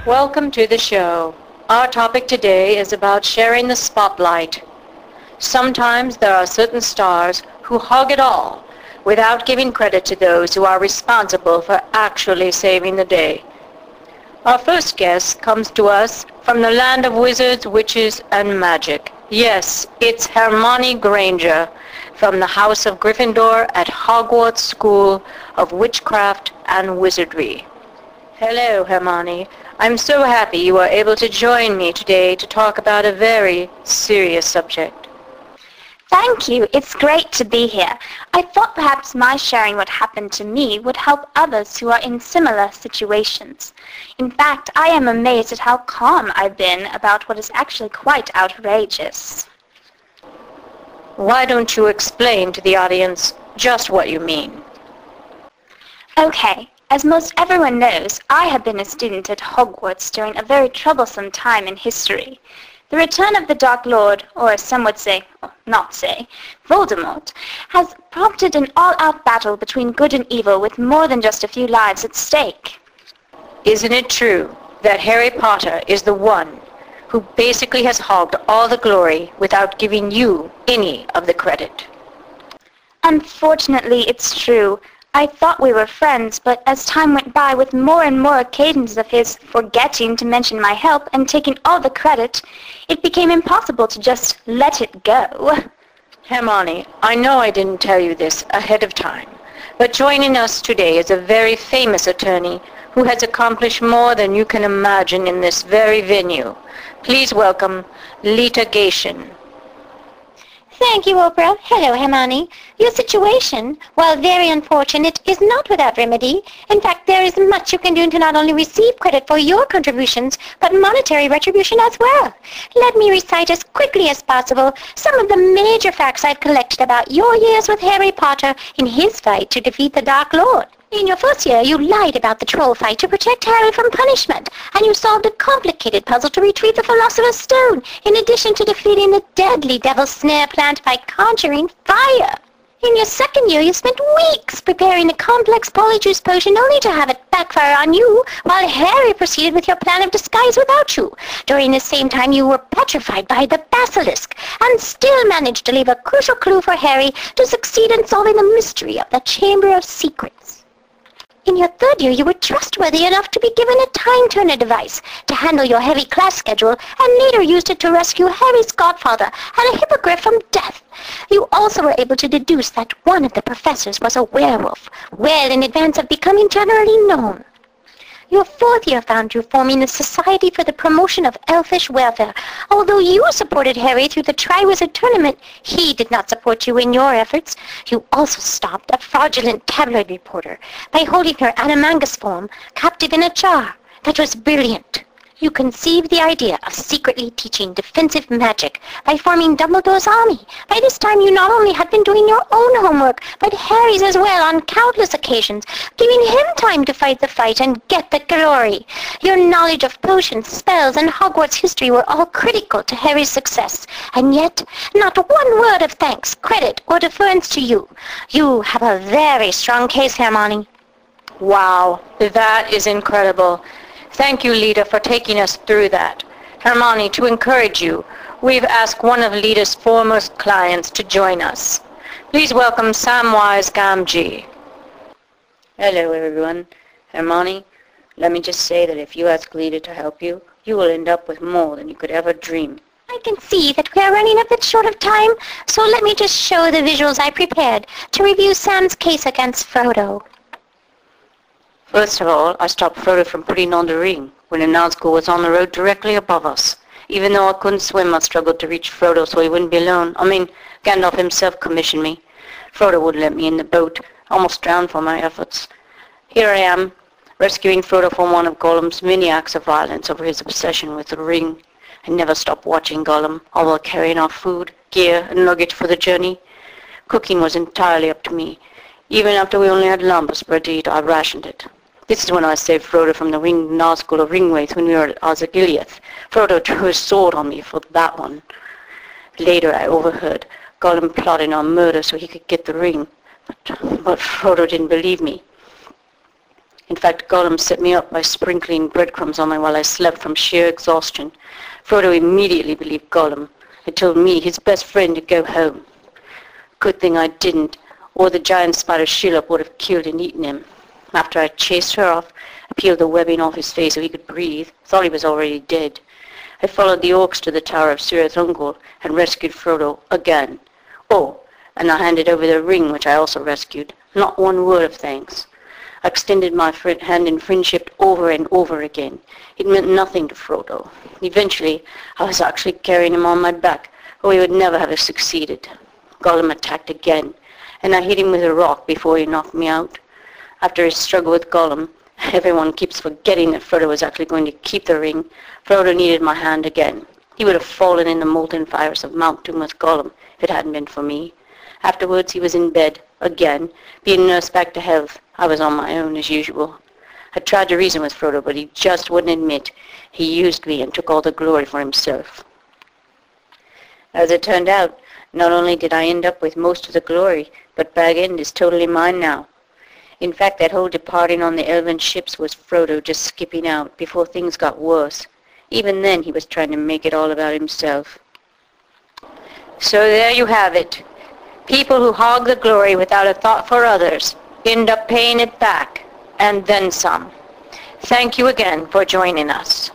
Welcome to the show. Our topic today is about sharing the spotlight. Sometimes there are certain stars who hog it all without giving credit to those who are responsible for actually saving the day. Our first guest comes to us from the land of wizards, witches, and magic. Yes, it's Hermione Granger from the House of Gryffindor at Hogwarts School of Witchcraft and Wizardry. Hello, Hermione. I'm so happy you are able to join me today to talk about a very serious subject. Thank you. It's great to be here. I thought perhaps my sharing what happened to me would help others who are in similar situations. In fact, I am amazed at how calm I've been about what is actually quite outrageous. Why don't you explain to the audience just what you mean? Okay. As most everyone knows, I have been a student at Hogwarts during a very troublesome time in history. The return of the Dark Lord, or some would say, or not say, Voldemort, has prompted an all-out battle between good and evil with more than just a few lives at stake. Isn't it true that Harry Potter is the one who basically has hogged all the glory without giving you any of the credit? Unfortunately, it's true. I thought we were friends, but as time went by with more and more occasions of his forgetting to mention my help and taking all the credit, it became impossible to just let it go. Hermione, I know I didn't tell you this ahead of time, but joining us today is a very famous attorney who has accomplished more than you can imagine in this very venue. Please welcome litigation. Thank you, Oprah. Hello, Hermione. Your situation, while very unfortunate, is not without remedy. In fact, there is much you can do to not only receive credit for your contributions, but monetary retribution as well. Let me recite as quickly as possible some of the major facts I've collected about your years with Harry Potter in his fight to defeat the Dark Lord. In your first year, you lied about the troll fight to protect Harry from punishment, and you solved a complicated puzzle to retrieve the Philosopher's Stone, in addition to defeating the deadly Devil's Snare plant by conjuring fire. In your second year, you spent weeks preparing a complex polyjuice potion only to have it backfire on you, while Harry proceeded with your plan of disguise without you. During the same time, you were petrified by the basilisk, and still managed to leave a crucial clue for Harry to succeed in solving the mystery of the Chamber of Secrets. In your third year, you were trustworthy enough to be given a time-turner device to handle your heavy class schedule, and later used it to rescue Harry's godfather and a hippogriff from death. You also were able to deduce that one of the professors was a werewolf, well in advance of becoming generally known. Your fourth year found you forming the Society for the Promotion of Elfish Welfare. Although you supported Harry through the Triwizard Tournament, he did not support you in your efforts. You also stopped a fraudulent tabloid reporter by holding her animagus form captive in a jar. That was brilliant. You conceived the idea of secretly teaching defensive magic by forming Dumbledore's army. By this time, you not only had been doing your own homework, but Harry's as well on countless occasions, giving him time to fight the fight and get the glory. Your knowledge of potions, spells, and Hogwarts history were all critical to Harry's success, and yet not one word of thanks, credit, or deference to you. You have a very strong case, Hermione. Wow, that is incredible. Thank you, Lita, for taking us through that. Hermione, to encourage you, we've asked one of Lita's foremost clients to join us. Please welcome Samwise Gamgee. Hello, everyone. Hermione, let me just say that if you ask Lita to help you, you will end up with more than you could ever dream. I can see that we are running a bit short of time, so let me just show the visuals I prepared to review Sam's case against Frodo. First of all, I stopped Frodo from putting on the ring when an Nazgul was on the road directly above us. Even though I couldn't swim, I struggled to reach Frodo so he wouldn't be alone. Gandalf himself commissioned me. Frodo wouldn't let me in the boat. I almost drowned for my efforts. Here I am, rescuing Frodo from one of Gollum's many acts of violence over his obsession with the ring. I never stopped watching Gollum, all while carrying our food, gear, and luggage for the journey. Cooking was entirely up to me. Even after we only had lumbus per deed, I rationed it. This is when I saved Frodo from the winged Nazgul of Ringwraith when we were at Osgiliath. Frodo drew his sword on me for that one. Later I overheard Gollum plotting our murder so he could get the ring, but Frodo didn't believe me. In fact, Gollum set me up by sprinkling breadcrumbs on me while I slept from sheer exhaustion. Frodo immediately believed Gollum. He told me, his best friend, to go home. Good thing I didn't, or the giant spider Shelob would have killed and eaten him. After I chased her off, I peeled the webbing off his face so he could breathe. Thought he was already dead. I followed the orcs to the Tower of Cirith Ungol and rescued Frodo again. Oh, and I handed over the ring, which I also rescued. Not one word of thanks. I extended my hand in friendship over and over again. It meant nothing to Frodo. Eventually, I was actually carrying him on my back, or he would never have succeeded. Gollum attacked again, and I hit him with a rock before he knocked me out. After his struggle with Gollum, everyone keeps forgetting that Frodo was actually going to keep the ring. Frodo needed my hand again. He would have fallen in the molten fires of Mount Doom with Gollum if it hadn't been for me. Afterwards, he was in bed, again, being nursed back to health. I was on my own, as usual. I tried to reason with Frodo, but he just wouldn't admit. He used me and took all the glory for himself. As it turned out, not only did I end up with most of the glory, but Bag End is totally mine now. In fact, that whole departing on the elven ships was Frodo just skipping out before things got worse. Even then, he was trying to make it all about himself. So there you have it. People who hog the glory without a thought for others end up paying it back, and then some. Thank you again for joining us.